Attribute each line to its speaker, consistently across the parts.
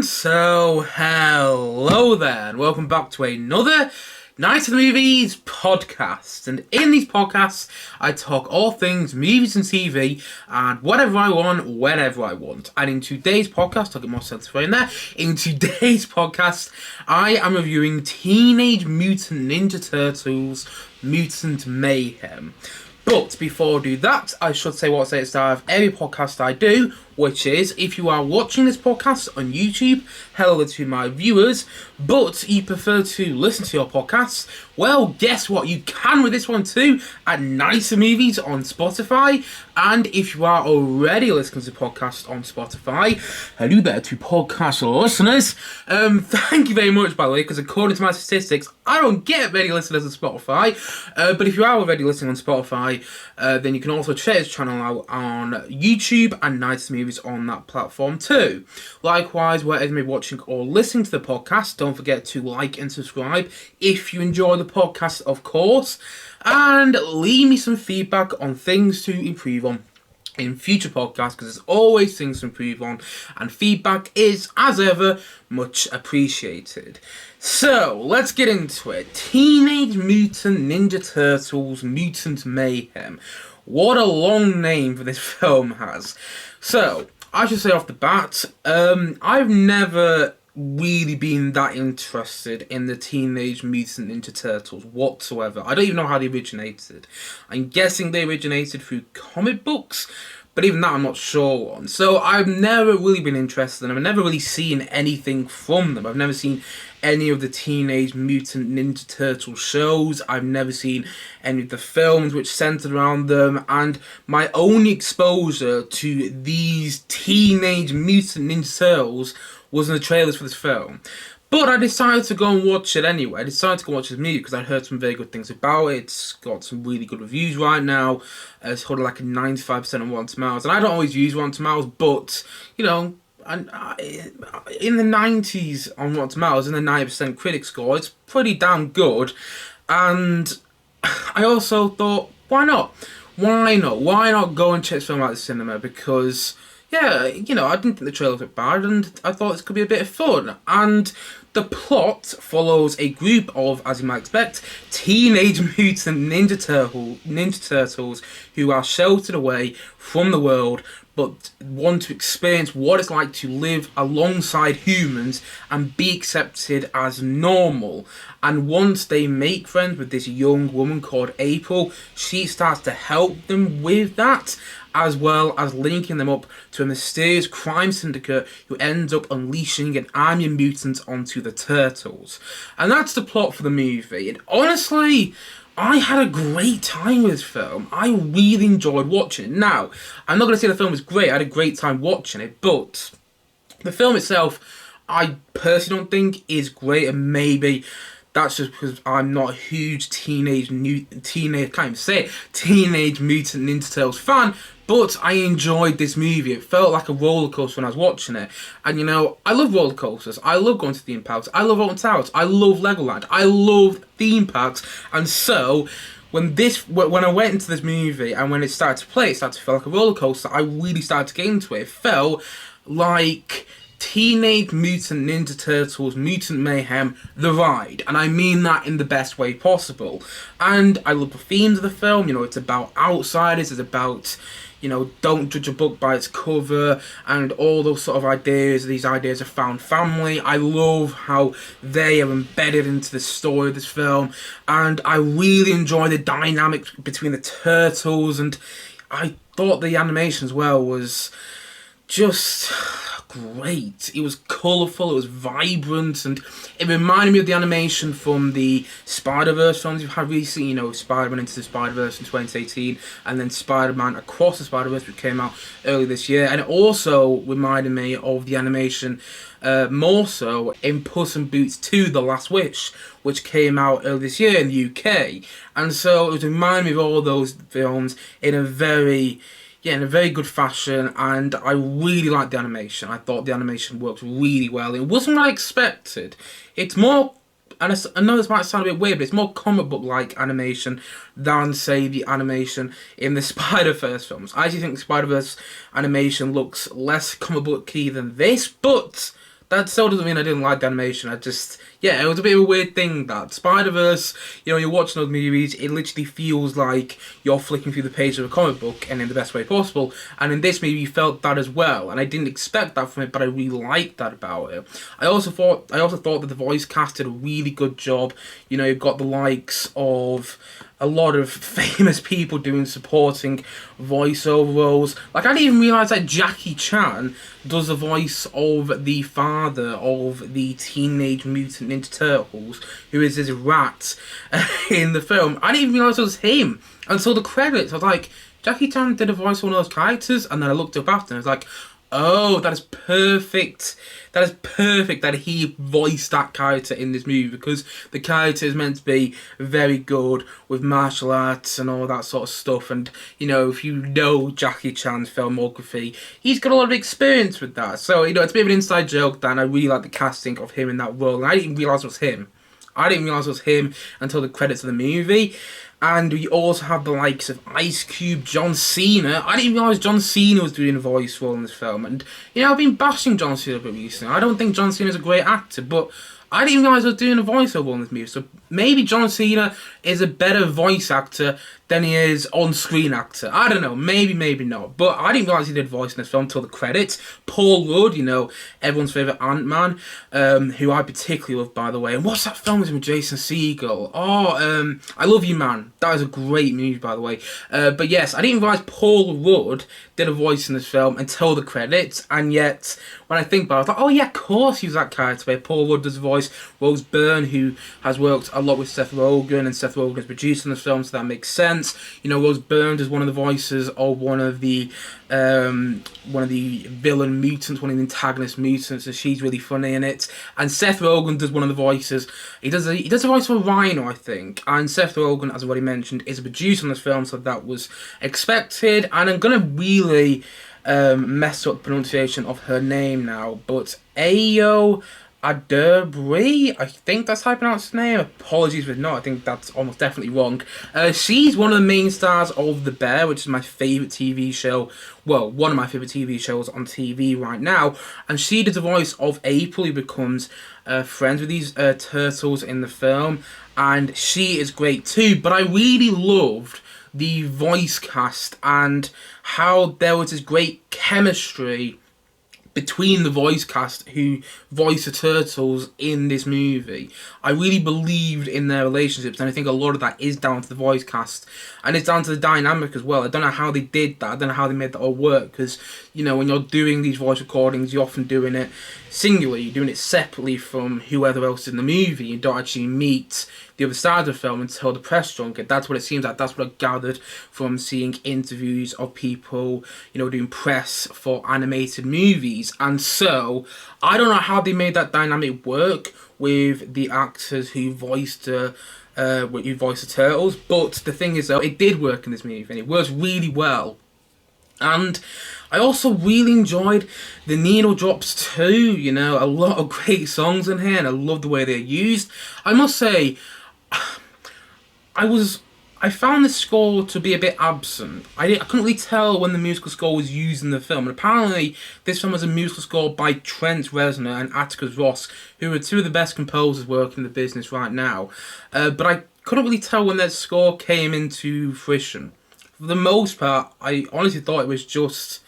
Speaker 1: So, hello there, and welcome back to another Night of the Movies podcast. And in these podcasts, I talk all things movies and TV, and whatever I want, whenever I want. And in today's podcast, I'll get more satisfying there. In today's podcast, I am reviewing Teenage Mutant Ninja Turtles, Mutant Mayhem. But before I do that, I should say what I say at the start of every podcast I do, which is, if you are watching this podcast on YouTube, hello to my viewers, but you prefer to listen to your podcasts, well, guess what? You can with this one too, at Nicer Movies on Spotify. And if you are already listening to the podcast on Spotify, hello there to podcast listeners. Thank you very much, by the way, because according to my statistics, I don't get many listeners on Spotify. But if you are already listening on Spotify, then you can also check this channel out on YouTube and Nicer Movies on that platform too. Likewise, wherever you're watching or listening to the podcast, don't forget to like and subscribe if you enjoy the podcast, of course, and leave me some feedback on things to improve on in future podcasts, because there's always things to improve on, and feedback is, as ever, much appreciated. So, let's get into it. Teenage Mutant Ninja Turtles, Mutant Mayhem. What a long name for this film has. So, I should say off the bat, I've never really been that interested in the Teenage Mutant Ninja Turtles whatsoever. I don't even know how they originated. I'm guessing they originated through comic books, but even that I'm not sure on. So I've never really been interested in them. I've never really seen anything from them. I've never seen any of the Teenage Mutant Ninja Turtles shows. I've never seen any of the films which centered around them. And my only exposure to these Teenage Mutant Ninja Turtles was in the trailers for this film. But I decided to go and watch it anyway. I decided to go watch this movie because I heard some very good things about it. It's got some really good reviews right now. It's got like a 95% on Rotten Tomatoes. And I don't always use Rotten Tomatoes, but, you know, in the 90s on Rotten Tomatoes, and the 90% critic score, it's pretty damn good. And I also thought, why not? Why not? Why not go and check this film out at the cinema? Because, yeah, you know, I didn't think the trailer looked bad, and I thought this could be a bit of fun. And the plot follows a group of, as you might expect, Teenage Mutant Ninja Turtles who are sheltered away from the world, but want to experience what it's like to live alongside humans and be accepted as normal. And once they make friends with this young woman called April, she starts to help them with that, as well as linking them up to a mysterious crime syndicate who ends up unleashing an army of mutants onto the Turtles. And that's the plot for the movie. And honestly, I had a great time with this film. I really enjoyed watching it. Now, I'm not going to say the film was great. I had a great time watching it, but the film itself, I personally don't think is great, and maybe that's just because I'm not a huge Teenage Mutant Ninja Turtles fan. But I enjoyed this movie. It felt like a roller coaster when I was watching it. And, you know, I love roller coasters. I love going to theme parks. I love Alton Towers. I love Legoland. I love theme parks. And so, when I went into this movie and when it started to play, it started to feel like a roller coaster. I really started to get into it. It felt like Teenage Mutant Ninja Turtles, Mutant Mayhem, the ride. And I mean that in the best way possible. And I love the themes of the film. You know, it's about outsiders. It's about, you know, don't judge a book by its cover, and all those sort of ideas. These ideas of found family. I love how they are embedded into the story of this film, and I really enjoy the dynamic between the Turtles, and I thought the animation as well was just great. It was colourful, it was vibrant, and it reminded me of the animation from the Spider-Verse films you've had recently, you know, Spider-Man Into the Spider-Verse in 2018, and then Spider-Man Across the Spider-Verse, which came out early this year. And it also reminded me of the animation more so in Puss in Boots 2: The Last Wish, which came out early this year in the UK. And so it was reminding me of all those films in a very good fashion, and I really liked the animation. I thought the animation worked really well. It wasn't what I expected. It's more, and I know this might sound a bit weird, but it's more comic book-like animation than, say, the animation in the Spider-Verse films. I actually think the Spider-Verse animation looks less comic book-y than this, but that still doesn't mean I didn't like the animation. It was a bit of a weird thing, that Spider-Verse, you're watching those movies, it literally feels like you're flicking through the page of a comic book, and in the best way possible, and in this movie you felt that as well, and I didn't expect that from it, but I really liked that about it. I also thought that the voice cast did a really good job. You've got the likes of a lot of famous people doing supporting voiceover roles. Like, I didn't even realise that Jackie Chan does the voice of the father of the Teenage Mutant Ninja Turtles, who is this rat in the film. I didn't even realise it was him until the credits. I was like, Jackie Chan did a voice of one of those characters, and then I looked up after and I was like, oh, that is perfect. That is perfect that he voiced that character in this movie, because the character is meant to be very good with martial arts and all that sort of stuff. And, if you know Jackie Chan's filmography, he's got a lot of experience with that. So, it's a bit of an inside joke, and I really like the casting of him in that role. And I didn't realise it was him. Until the credits of the movie. And we also have the likes of Ice Cube, John Cena. I didn't realise John Cena was doing a voice role in this film. And, I've been bashing John Cena a bit recently. I don't think John Cena is a great actor, but I didn't realise I was doing a voiceover in this movie. So maybe John Cena is a better voice actor than he is on-screen actor. I don't know. Maybe not. But I didn't realise he did voice in this film until the credits. Paul Rudd, everyone's favourite Ant-Man, who I particularly love, by the way. And what's that film with Jason Segel? I Love You, Man. That was a great movie, by the way. But yes, I didn't realise Paul Rudd did a voice in this film until the credits. And yet, when I think about it, I was like, oh yeah, of course he was that character where Paul Rudd does the voice. Rose Byrne, who has worked a lot with Seth Rogen, and Seth Rogen is producing this film, so that makes sense. Rose Byrne is one of the voices of one of the villain mutants, one of the antagonist mutants, and she's really funny in it. And Seth Rogen does one of the voices. He does a voice for Rhino, I think. And Seth Rogen, as I've already mentioned, is a producer on this film, so that was expected. And I'm gonna really mess up the pronunciation of her name now, but Ayo Aderbri, I think that's how I pronounce her name. Apologies if not, I think that's almost definitely wrong. She's one of the main stars of The Bear, which is my favourite TV show. Well, one of my favourite TV shows on TV right now. And she did the voice of April, who becomes friends with these turtles in the film. And she is great too, but I really loved the voice cast and how there was this great chemistry between the voice cast who voice the turtles in this movie. I really believed in their relationships, and I think a lot of that is down to the voice cast, and it's down to the dynamic as well. I don't know how they did that. I don't know how they made that all work, because when you're doing these voice recordings, you're often doing it singularly, you're doing it separately from whoever else is in the movie. You don't actually meet the other side of the film until the press junket. That's what it seems like. That's what I gathered from seeing interviews of people, doing press for animated movies. And so, I don't know how they made that dynamic work with the actors who voiced the turtles. But the thing is, though, it did work in this movie, and it works really well. And I also really enjoyed the needle drops too. A lot of great songs in here, and I love the way they're used. I must say, I found the score to be a bit absent. I couldn't really tell when the musical score was used in the film. And apparently, this film was a musical score by Trent Reznor and Atticus Ross, who are two of the best composers working in the business right now. But I couldn't really tell when that score came into fruition. For the most part, I honestly thought it was just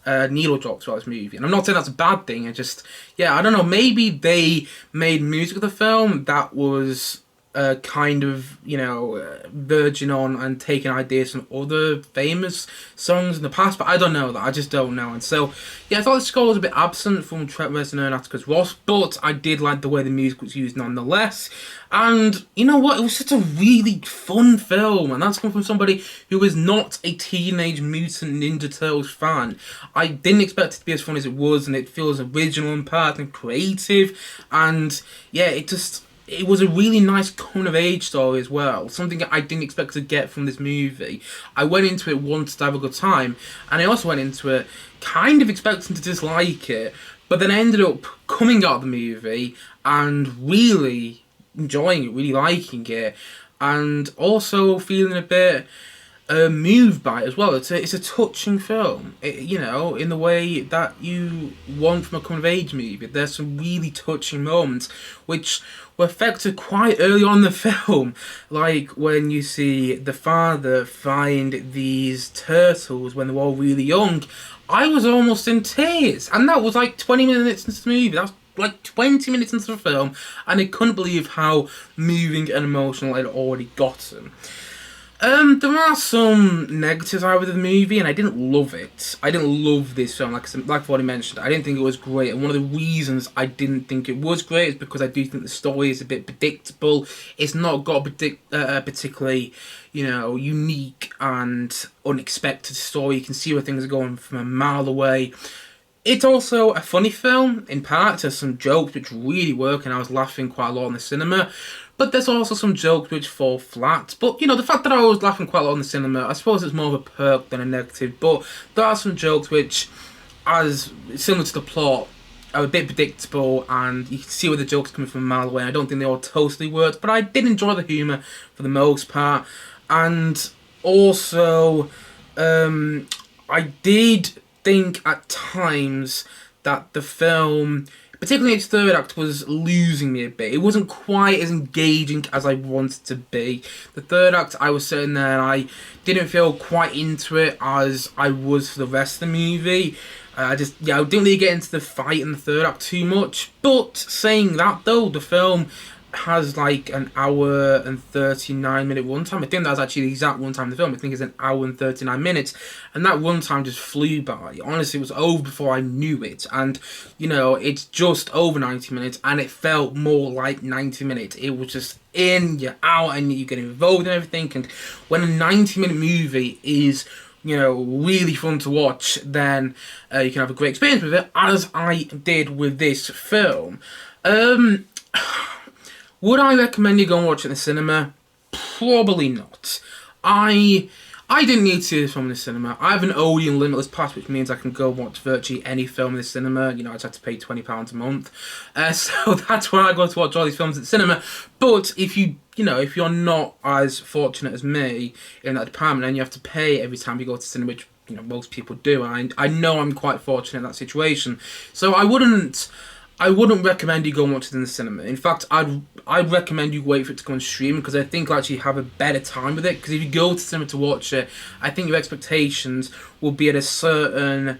Speaker 1: needle drops throughout this movie. And I'm not saying that's a bad thing. I don't know. Maybe they made music of the film that was kind of, verging on and taking ideas from other famous songs in the past, but I don't know that. I just don't know. And so, I thought the score was a bit absent from Trent Reznor and Atticus Ross, but I did like the way the music was used nonetheless. And you know what? It was such a really fun film, and that's come from somebody who is not a Teenage Mutant Ninja Turtles fan. I didn't expect it to be as fun as it was, and it feels original in part and creative, and it was a really nice coming-of-age story as well. Something I didn't expect to get from this movie. I went into it wanting to have a good time, and I also went into it kind of expecting to dislike it, but then I ended up coming out of the movie and really enjoying it, really liking it, and also feeling a bit moved by it as well. It's a touching film, you know, in the way that you want from a coming of age movie. There's some really touching moments which were affected quite early on in the film, like when you see the father find these turtles when they were all really young. I was almost in tears, and that was like 20 minutes into the movie. That's like 20 minutes into the film, and I couldn't believe how moving and emotional it already gotten. There are some negatives out of the movie, and I didn't love it. I didn't love this film, like I've already mentioned. I didn't think it was great, and one of the reasons I didn't think it was great is because I do think the story is a bit predictable. It's not got a particularly, you know, unique and unexpected story. You can see where things are going from a mile away. It's also a funny film, in part. There's some jokes which really work, and I was laughing quite a lot in the cinema. But there's also some jokes which fall flat. But, you know, the fact that I was laughing quite a lot in the cinema, I suppose it's more of a perk than a negative. But there are some jokes which, as similar to the plot, are a bit predictable, and you can see where the joke's coming from a mile away. I don't think they all totally worked, but I did enjoy the humour for the most part. And also, I did think at times that the film, particularly its third act, was losing me a bit. It wasn't quite as engaging as I wanted to be. The third act, I was sitting there and I didn't feel quite into it as I was for the rest of the movie. I didn't really get into the fight in the third act too much. But saying that though, the film has like an hour and 39-minute runtime. I think that's actually the exact runtime of the film. I think it's an hour and 39 minutes, and that runtime just flew by. Honestly, it was over before I knew it, and you know, it's just over 90 minutes, and it felt more like 90 minutes. It was just in, you're out, and you get involved in everything. And when a 90-minute movie is, you know, really fun to watch, then you can have a great experience with it, as I did with this film. Would I recommend you go and watch it in the cinema? Probably not. I didn't need to see this film in the cinema. I have an Odeon Limitless Pass, which means I can go watch virtually any film in the cinema. You know, I just have to pay £20 a month. So that's where I go to watch all these films at the cinema. But if if you're not as fortunate as me in that department, and you have to pay every time you go to the cinema, which, you know, most people do. I know I'm quite fortunate in that situation. So I wouldn't recommend you go and watch it in the cinema. In fact, I'd recommend you wait for it to go on streaming, because I think you'll actually have a better time with it. Because if you go to the cinema to watch it, I think your expectations will be at a certain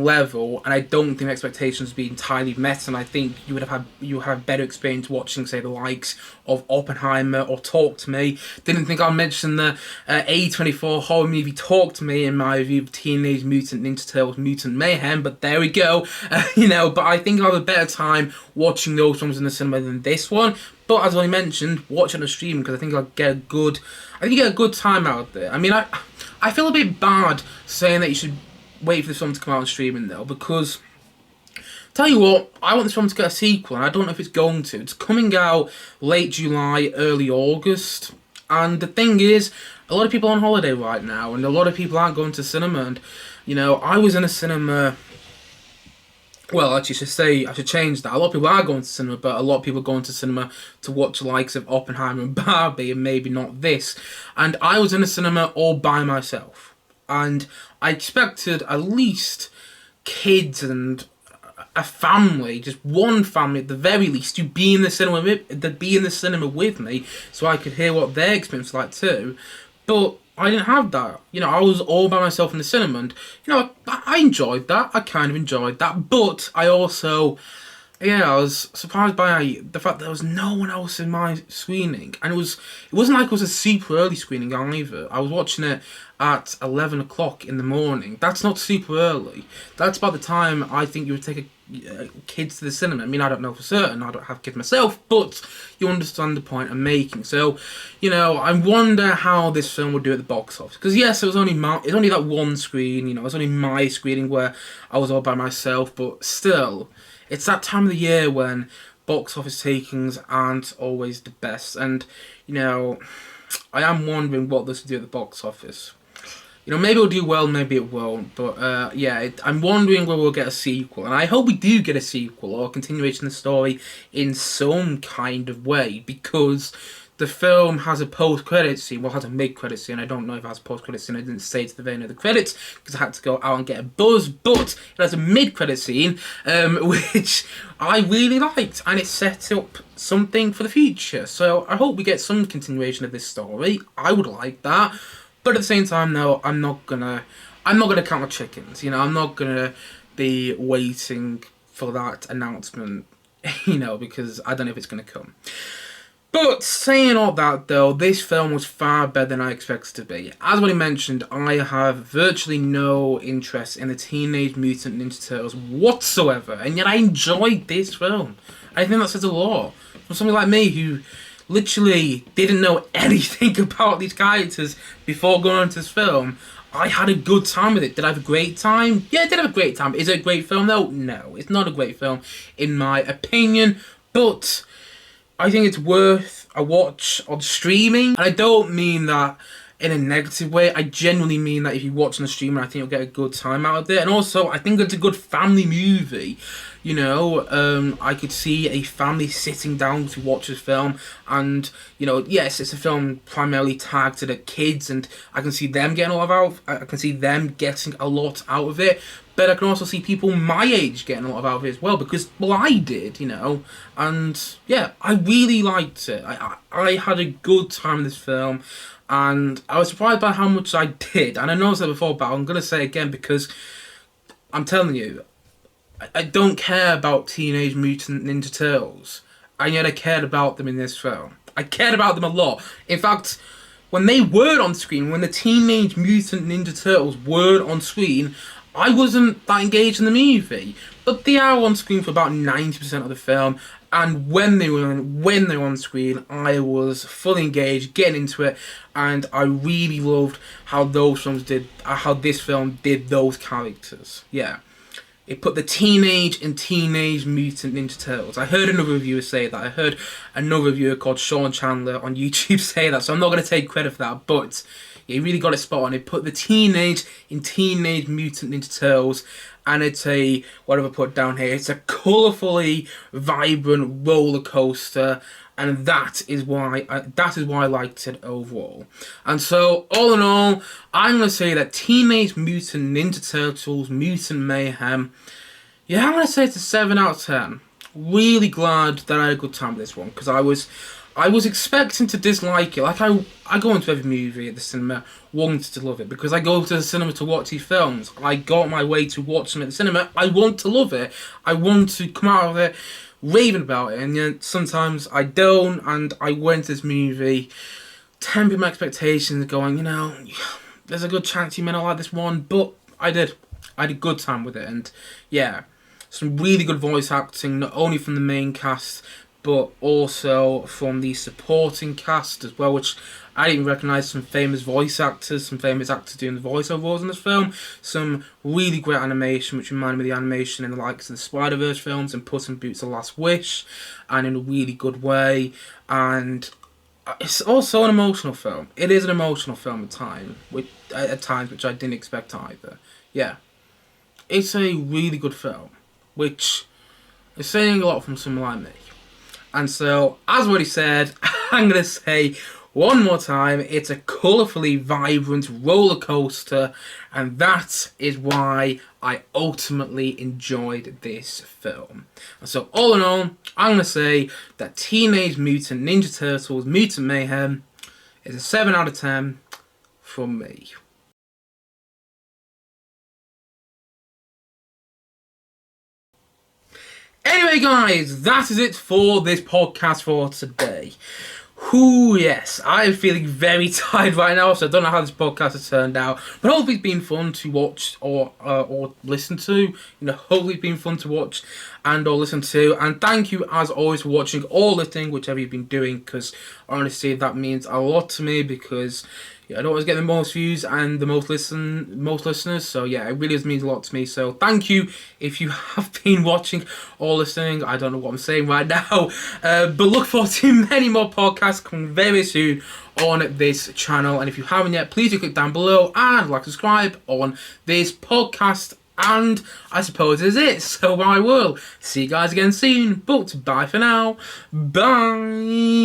Speaker 1: level, and I don't think expectations will be entirely met. And I think you have better experience watching, say, the likes of Oppenheimer or Talk to Me. Didn't think I'd mention the A24 horror movie Talk to Me in my review of Teenage Mutant Ninja Turtles Mutant Mayhem, but there we go. But I think I'll have a better time watching those films in the cinema than this one. But as I mentioned, watch it on a stream, because I think you get a good time out there. I mean, I feel a bit bad saying that you should wait for this film to come out on streaming though, because tell you what, I want this film to get a sequel, and I don't know if it's going to. It's coming out late July, early August, and the thing is, a lot of people are on holiday right now, and a lot of people aren't going to cinema. And you know, I was in a cinema. Well, actually, I should change that. A lot of people are going to cinema, but a lot of people are going to cinema to watch the likes of Oppenheimer and Barbie, and maybe not this. And I was in a cinema all by myself, and I expected at least kids and a family, just one family at the very least, to be in the cinema with me, so I could hear what their experience was like too. But I didn't have that. You know, I was all by myself in the cinema, and you know, I enjoyed that. I kind of enjoyed that, but I also, I was surprised by the fact that there was no one else in my screening, and it wasn't like it was a super early screening either. I was watching it at 11 o'clock in the morning. That's not super early. That's about the time I think you would take kids to the cinema. I mean, I don't know for certain. I don't have kids myself, but you understand the point I'm making. So, you know, I wonder how this film would do at the box office. Because yes, it's only that one screen. You know, it was only my screening where I was all by myself. But still, it's that time of the year when box office takings aren't always the best. And you know, I am wondering what this will do at the box office. You know, maybe it'll do well, maybe it won't. But I'm wondering whether we'll get a sequel. And I hope we do get a sequel or a continuation of the story in some kind of way. Because the film has a post-credit scene. Well, it has a mid-credit scene. I don't know if it has a post-credit scene. I didn't say to the very end of the credits because I had to go out and get a buzz. But it has a mid-credit scene, which I really liked, and it sets up something for the future. So I hope we get some continuation of this story. I would like that, but at the same time, no, I'm not gonna count my chickens. You know, I'm not gonna be waiting for that announcement. You know, because I don't know if it's gonna come. But saying all that though, this film was far better than I expected to be. As already mentioned, I have virtually no interest in the Teenage Mutant Ninja Turtles whatsoever, and yet I enjoyed this film. I think that says a lot. For somebody like me who literally didn't know anything about these characters before going into this film, I had a good time with it. Did I have a great time? Yeah, I did have a great time. Is it a great film though? No, it's not a great film in my opinion, but I think it's worth a watch on streaming. And I don't mean that in a negative way. I genuinely mean that if you watch on the streamer, I think you'll get a good time out of it. And also, I think it's a good family movie. You know, I could see a family sitting down to watch this film. And, you know, yes, it's a film primarily targeted at kids. And I can see them getting a lot out of it. I can see them getting a lot out of it. But I can also see people my age getting a lot out of it as well, because, well, I did, you know, and, yeah, I really liked it. I had a good time in this film, and I was surprised by how much I did, and I know I said before, but I'm going to say it again, because I'm telling you, I don't care about Teenage Mutant Ninja Turtles, and yet I cared about them in this film. I cared about them a lot. In fact, when they were on screen, when the Teenage Mutant Ninja Turtles were on screen, I wasn't that engaged in the movie, but they are on screen for about 90% of the film, and when they were on screen, I was fully engaged, getting into it, and I really loved how this film did those characters. Yeah. It put the teenage in Teenage Mutant Ninja Turtles. I heard another reviewer say that. I heard another reviewer called Sean Chandler on YouTube say that, so I'm not going to take credit for that, but he really got it spot on. It put the teenage in Teenage Mutant Ninja Turtles, and it's a, what have I put down here? It's a colourfully vibrant roller coaster, and that is why I liked it overall. And so, all in all, I'm going to say that Teenage Mutant Ninja Turtles Mutant Mayhem, yeah, I'm going to say it's a 7 out of 10. Really glad that I had a good time with this one, because I was expecting to dislike it. Like, I go into every movie at the cinema wanting to love it, because I go to the cinema to watch these films. I go out my way to watch them at the cinema. I want to love it. I want to come out of it raving about it, and yet sometimes I don't, and I went to this movie tempering my expectations, going, you know, there's a good chance you may not like this one, but I did. I had a good time with it, and yeah, some really good voice acting, not only from the main cast, but also from the supporting cast as well, which I didn't recognise some famous voice actors, some famous actors doing the voiceover roles in this film. Some really great animation, which reminded me of the animation in the likes of the Spider-Verse films and Puss in Boots: The Last Wish, and in a really good way. And it's also an emotional film. It is an emotional film at times, which I didn't expect either. Yeah, it's a really good film, which is saying a lot from someone like me. And so, as already said, I'm going to say one more time, it's a colourfully vibrant roller coaster, and that is why I ultimately enjoyed this film. And so, all in all, I'm going to say that Teenage Mutant Ninja Turtles Mutant Mayhem is a 7 out of 10 from me. Anyway, guys, that is it for this podcast for today. Whoo, yes, I'm feeling very tired right now, so I don't know how this podcast has turned out, but hopefully it's been fun to watch or listen to. You know, hopefully it's been fun to watch and or listen to. And thank you, as always, for watching or listening, whichever you've been doing, because honestly, that means a lot to me, because I don't always get the most views and the most listeners, so yeah, it really does mean a lot to me. So thank you if you have been watching or listening. I don't know what I'm saying right now, but look forward to many more podcasts coming very soon on this channel. And if you haven't yet, please do click down below and like, subscribe on this podcast. And I suppose this is it. So I will see you guys again soon. But bye for now. Bye.